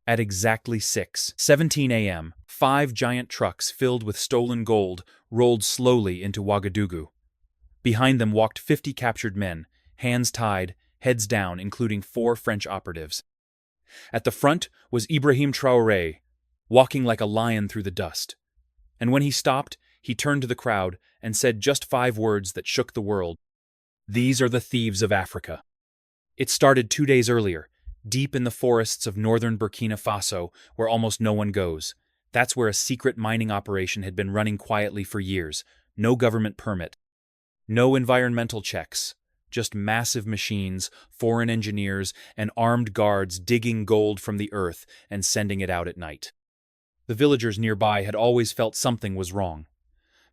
At exactly 6:17 a.m., 5 giant trucks filled with stolen gold rolled slowly into Ouagadougou. Behind them walked 50 captured men, hands tied, heads down, including 4 French operatives. At the front was Ibrahim Traore, walking like a lion through the dust. And when he stopped, he turned to the crowd and said just 5 words that shook the world. "These are the thieves of Africa." It started 2 days earlier, deep in the forests of northern Burkina Faso, where almost no one goes. That's where a secret mining operation had been running quietly for years. No government permit. No environmental checks. Just massive machines, foreign engineers, and armed guards digging gold from the earth and sending it out at night. The villagers nearby had always felt something was wrong.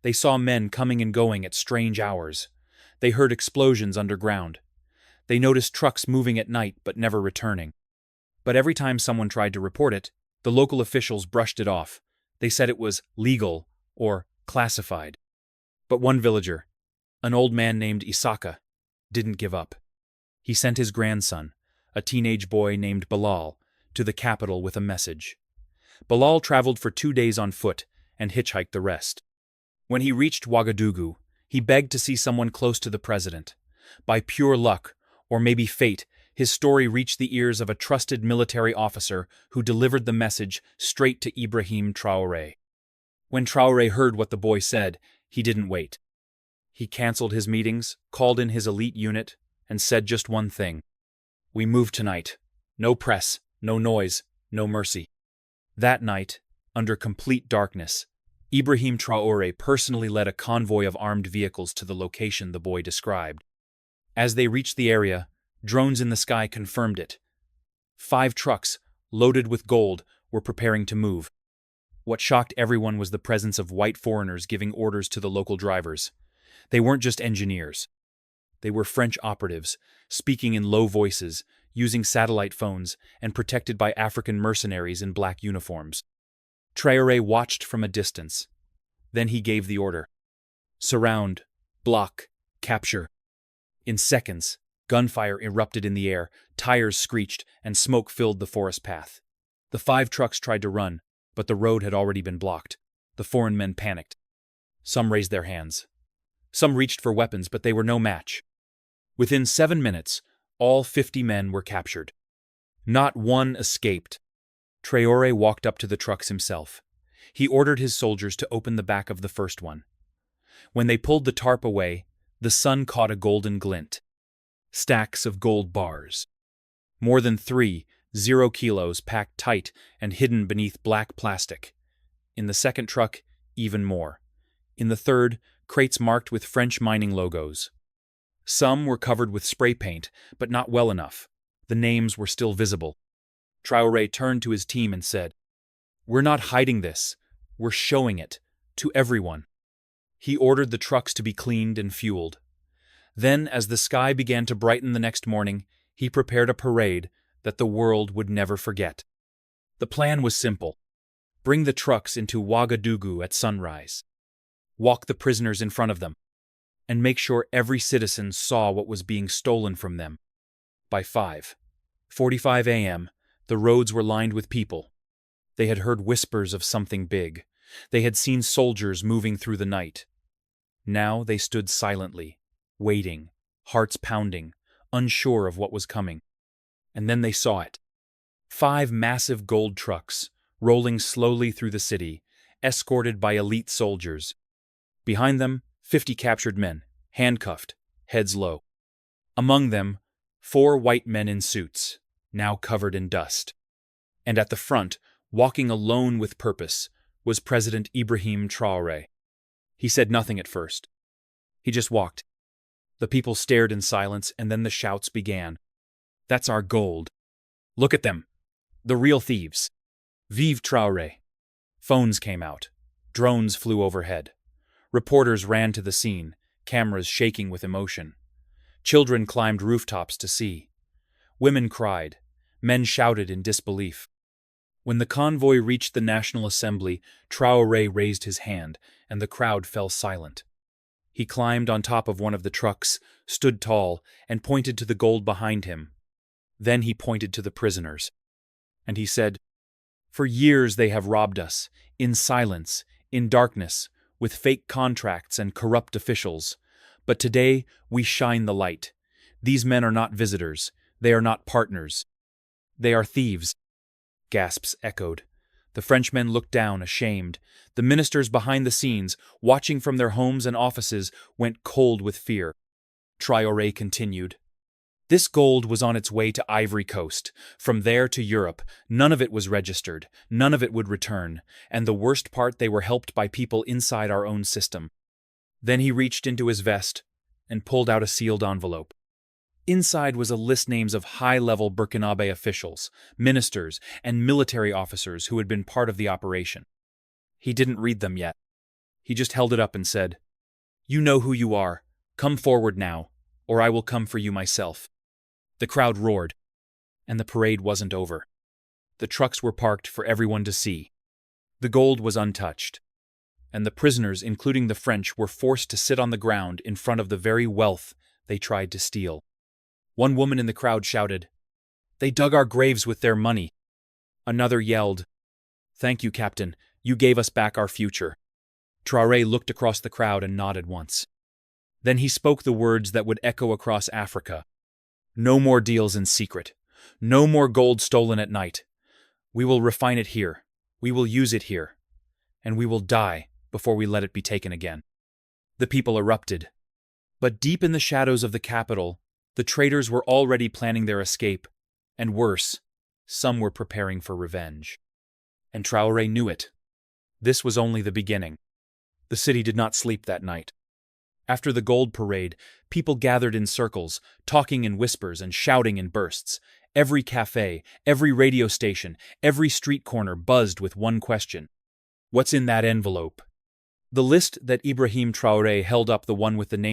They saw men coming and going at strange hours. They heard explosions underground. They noticed trucks moving at night but never returning. But every time someone tried to report it, the local officials brushed it off. They said it was legal or classified. But one villager, an old man named Isaka, didn't give up. He sent his grandson, a teenage boy named Bilal, to the capital with a message. Bilal traveled for 2 days on foot and hitchhiked the rest. When he reached Ouagadougou, he begged to see someone close to the president. By pure luck, or maybe fate, his story reached the ears of a trusted military officer who delivered the message straight to Ibrahim Traore. When Traore heard what the boy said, he didn't wait. He canceled his meetings, called in his elite unit, and said just one thing: "We move tonight. No press, no noise, no mercy." That night, under complete darkness, Ibrahim Traore personally led a convoy of armed vehicles to the location the boy described. As they reached the area, drones in the sky confirmed it. 5 trucks, loaded with gold, were preparing to move. What shocked everyone was the presence of white foreigners giving orders to the local drivers. They weren't just engineers. They were French operatives, speaking in low voices, using satellite phones, and protected by African mercenaries in black uniforms. Traore watched from a distance. Then he gave the order: surround, block, capture. In seconds, gunfire erupted in the air, tires screeched, and smoke filled the forest path. The 5 trucks tried to run, but the road had already been blocked. The foreign men panicked. Some raised their hands. Some reached for weapons, but they were no match. Within 7 minutes, all 50 men were captured. Not one escaped. Traore walked up to the trucks himself. He ordered his soldiers to open the back of the first one. When they pulled the tarp away, the sun caught a golden glint. Stacks of gold bars. More than 3.0 kilos packed tight and hidden beneath black plastic. In the second truck, even more. In the third, crates marked with French mining logos. Some were covered with spray paint, but not well enough. The names were still visible. Traore turned to his team and said, "We're not hiding this. We're showing it. To everyone." He ordered the trucks to be cleaned and fueled. Then, as the sky began to brighten the next morning, he prepared a parade that the world would never forget. The plan was simple: bring the trucks into Ouagadougou at sunrise. Walk the prisoners in front of them, and make sure every citizen saw what was being stolen from them. By 5:45 a.m., the roads were lined with people. They had heard whispers of something big. They had seen soldiers moving through the night. Now they stood silently, waiting, hearts pounding, unsure of what was coming. And then they saw it. 5 massive gold trucks, rolling slowly through the city, escorted by elite soldiers. Behind them, 50 captured men, handcuffed, heads low. Among them, 4 white men in suits, now covered in dust. And at the front, walking alone with purpose, was President Ibrahim Traore. He said nothing at first. He just walked. The people stared in silence, and then the shouts began. "That's our gold. Look at them. The real thieves. Vive Traore." Phones came out. Drones flew overhead. Reporters ran to the scene, cameras shaking with emotion. Children climbed rooftops to see. Women cried. Men shouted in disbelief. When the convoy reached the National Assembly, Traore raised his hand, and the crowd fell silent. He climbed on top of one of the trucks, stood tall, and pointed to the gold behind him. Then he pointed to the prisoners. And he said, For years they have robbed us, in silence, in darkness, with fake contracts and corrupt officials. But today we shine the light. These men are not visitors. They are not partners. They are thieves. Gasps echoed. The Frenchmen looked down, ashamed. The ministers behind the scenes, watching from their homes and offices, went cold with fear. Traore continued. This gold was on its way to Ivory Coast. From there to Europe, none of it was registered, none of it would return, and the worst part, they were helped by people inside our own system. Then he reached into his vest and pulled out a sealed envelope. Inside was a list names of high-level Burkinabe officials, ministers, and military officers who had been part of the operation. He didn't read them yet. He just held it up and said, "You know who you are. Come forward now, or I will come for you myself." The crowd roared, and the parade wasn't over. The trucks were parked for everyone to see. The gold was untouched, and the prisoners, including the French, were forced to sit on the ground in front of the very wealth they tried to steal. One woman in the crowd shouted, "They dug our graves with their money." Another yelled, "Thank you, Captain. You gave us back our future." Traore looked across the crowd and nodded once. Then he spoke the words that would echo across Africa. "No more deals in secret. No more gold stolen at night. We will refine it here. We will use it here. And we will die before we let it be taken again." The people erupted. But deep in the shadows of the capital, the traitors were already planning their escape, and worse, some were preparing for revenge. And Traore knew it. This was only the beginning. The city did not sleep that night. After the gold parade, people gathered in circles, talking in whispers and shouting in bursts. Every cafe, every radio station, every street corner buzzed with one question. What's in that envelope? The list that Ibrahim Traore held up, the one with the name